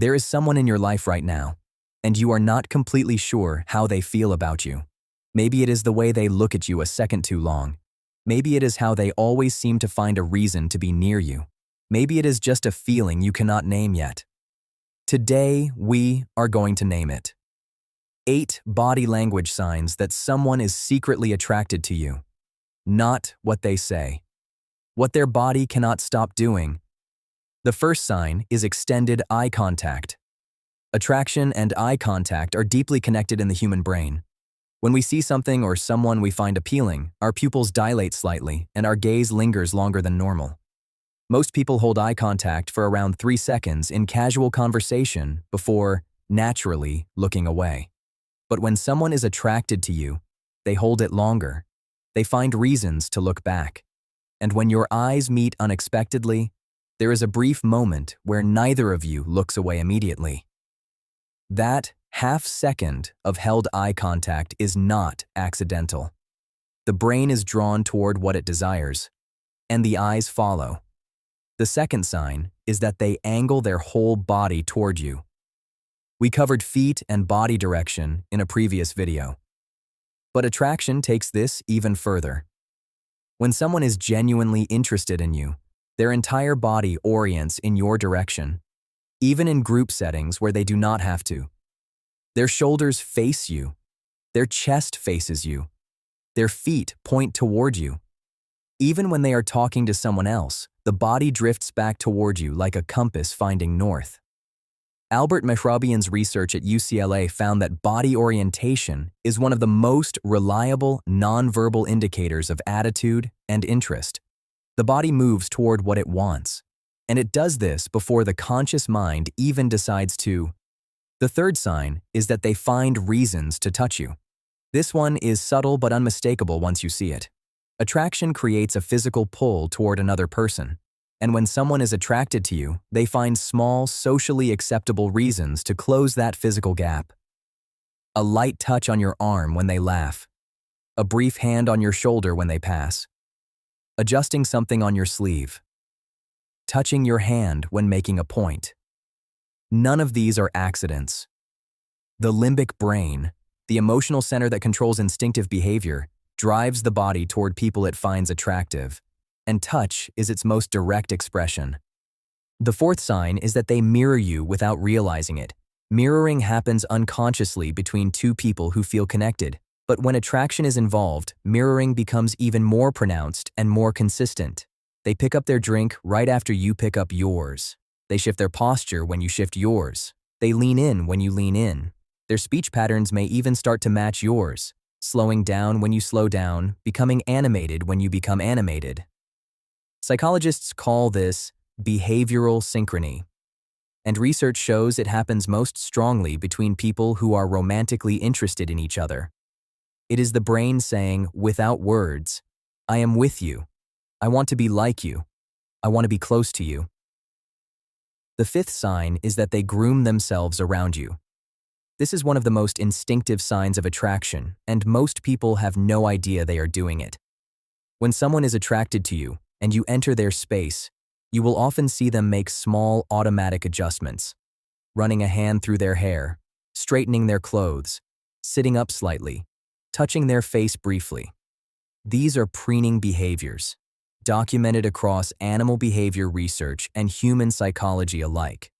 There is someone in your life right now, and you are not completely sure how they feel about you. Maybe it is the way they look at you a second too long. Maybe it is how they always seem to find a reason to be near you. Maybe it is just a feeling you cannot name yet. Today, we are going to name it. 8 body language signs that someone is secretly attracted to you. Not what they say. What their body cannot stop doing. The first sign is extended eye contact. Attraction and eye contact are deeply connected in the human brain. When we see something or someone we find appealing, our pupils dilate slightly and our gaze lingers longer than normal. Most people hold eye contact for around 3 seconds in casual conversation before naturally looking away. But when someone is attracted to you, they hold it longer. They find reasons to look back. And when your eyes meet unexpectedly, there is a brief moment where neither of you looks away immediately. That half second of held eye contact is not accidental. The brain is drawn toward what it desires, and the eyes follow. The second sign is that they angle their whole body toward you. We covered feet and body direction in a previous video. But attraction takes this even further. When someone is genuinely interested in you, their entire body orients in your direction, even in group settings where they do not have to. Their shoulders face you. Their chest faces you. Their feet point toward you. Even when they are talking to someone else, the body drifts back toward you like a compass finding north. Albert Mehrabian's research at UCLA found that body orientation is one of the most reliable nonverbal indicators of attitude and interest. The body moves toward what it wants, and it does this before the conscious mind even decides to. The third sign is that they find reasons to touch you. This one is subtle but unmistakable once you see it. Attraction creates a physical pull toward another person, and when someone is attracted to you, they find small, socially acceptable reasons to close that physical gap. A light touch on your arm when they laugh. A brief hand on your shoulder when they pass. Adjusting something on your sleeve. Touching your hand when making a point. None of these are accidents. The limbic brain, the emotional center that controls instinctive behavior, drives the body toward people it finds attractive, and touch is its most direct expression. The fourth sign is that they mirror you without realizing it. Mirroring happens unconsciously between two people who feel connected, but when attraction is involved, mirroring becomes even more pronounced and more consistent. They pick up their drink right after you pick up yours. They shift their posture when you shift yours. They lean in when you lean in. Their speech patterns may even start to match yours, slowing down when you slow down, becoming animated when you become animated. Psychologists call this behavioral synchrony, and research shows it happens most strongly between people who are romantically interested in each other. It is the brain saying, without words, I am with you. I want to be like you. I want to be close to you. The fifth sign is that they groom themselves around you. This is one of the most instinctive signs of attraction, and most people have no idea they are doing it. When someone is attracted to you, and you enter their space, you will often see them make small automatic adjustments, running a hand through their hair, straightening their clothes, sitting up slightly, touching their face briefly. These are preening behaviors, documented across animal behavior research and human psychology alike.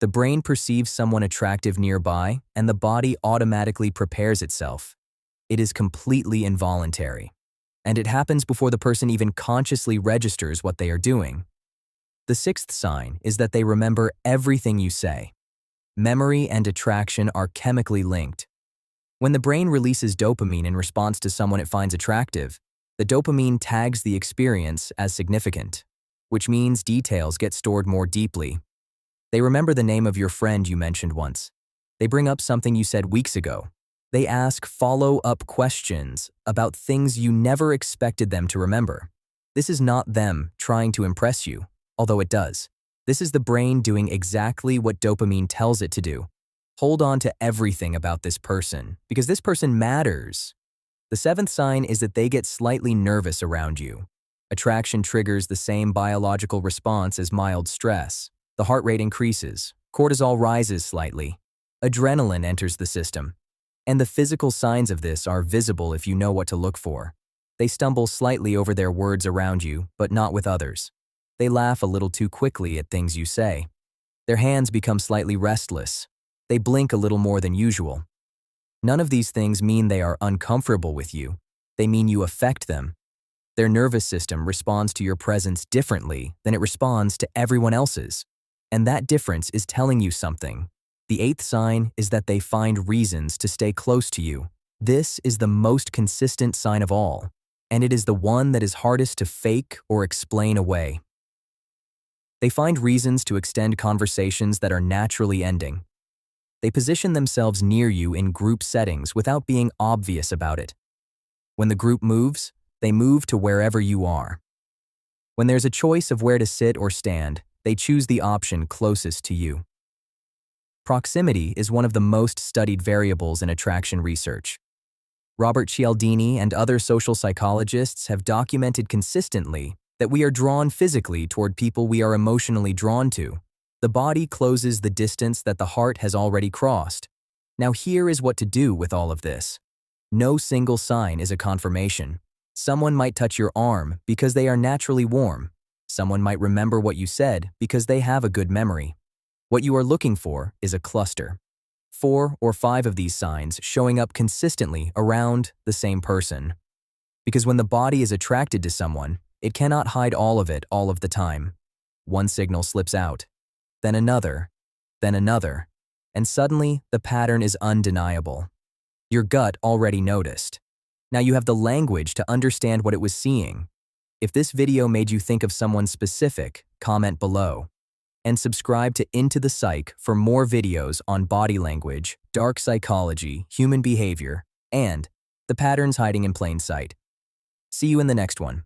The brain perceives someone attractive nearby, and the body automatically prepares itself. It is completely involuntary, and it happens before the person even consciously registers what they are doing. The sixth sign is that they remember everything you say. Memory and attraction are chemically linked. When the brain releases dopamine in response to someone it finds attractive, the dopamine tags the experience as significant, which means details get stored more deeply. They remember the name of your friend you mentioned once. They bring up something you said weeks ago. They ask follow-up questions about things you never expected them to remember. This is not them trying to impress you, although it does. This is the brain doing exactly what dopamine tells it to do. Hold on to everything about this person, because this person matters. The seventh sign is that they get slightly nervous around you. Attraction triggers the same biological response as mild stress. The heart rate increases, Cortisol rises slightly. Adrenaline enters the system. And the physical signs of this are visible if you know what to look for. They stumble slightly over their words around you, but not with others. They laugh a little too quickly at things you say. Their hands become slightly restless. They blink a little more than usual. None of these things mean they are uncomfortable with you. They mean you affect them. Their nervous system responds to your presence differently than it responds to everyone else's. And that difference is telling you something. The eighth sign is that they find reasons to stay close to you. This is the most consistent sign of all, and it is the one that is hardest to fake or explain away. They find reasons to extend conversations that are naturally ending. They position themselves near you in group settings without being obvious about it. When the group moves, they move to wherever you are. When there's a choice of where to sit or stand, they choose the option closest to you. Proximity is one of the most studied variables in attraction research. Robert Cialdini and other social psychologists have documented consistently that we are drawn physically toward people we are emotionally drawn to. The body closes the distance that the heart has already crossed. Now here is what to do with all of this. No single sign is a confirmation. Someone might touch your arm because they are naturally warm. Someone might remember what you said because they have a good memory. What you are looking for is a cluster. 4 or 5 of these signs showing up consistently around the same person. Because when the body is attracted to someone, it cannot hide all of it all of the time. One signal slips out, then another, and suddenly the pattern is undeniable. Your gut already noticed. Now you have the language to understand what it was seeing. If this video made you think of someone specific, comment below. And subscribe to Into the Psych for more videos on body language, dark psychology, human behavior, and the patterns hiding in plain sight. See you in the next one.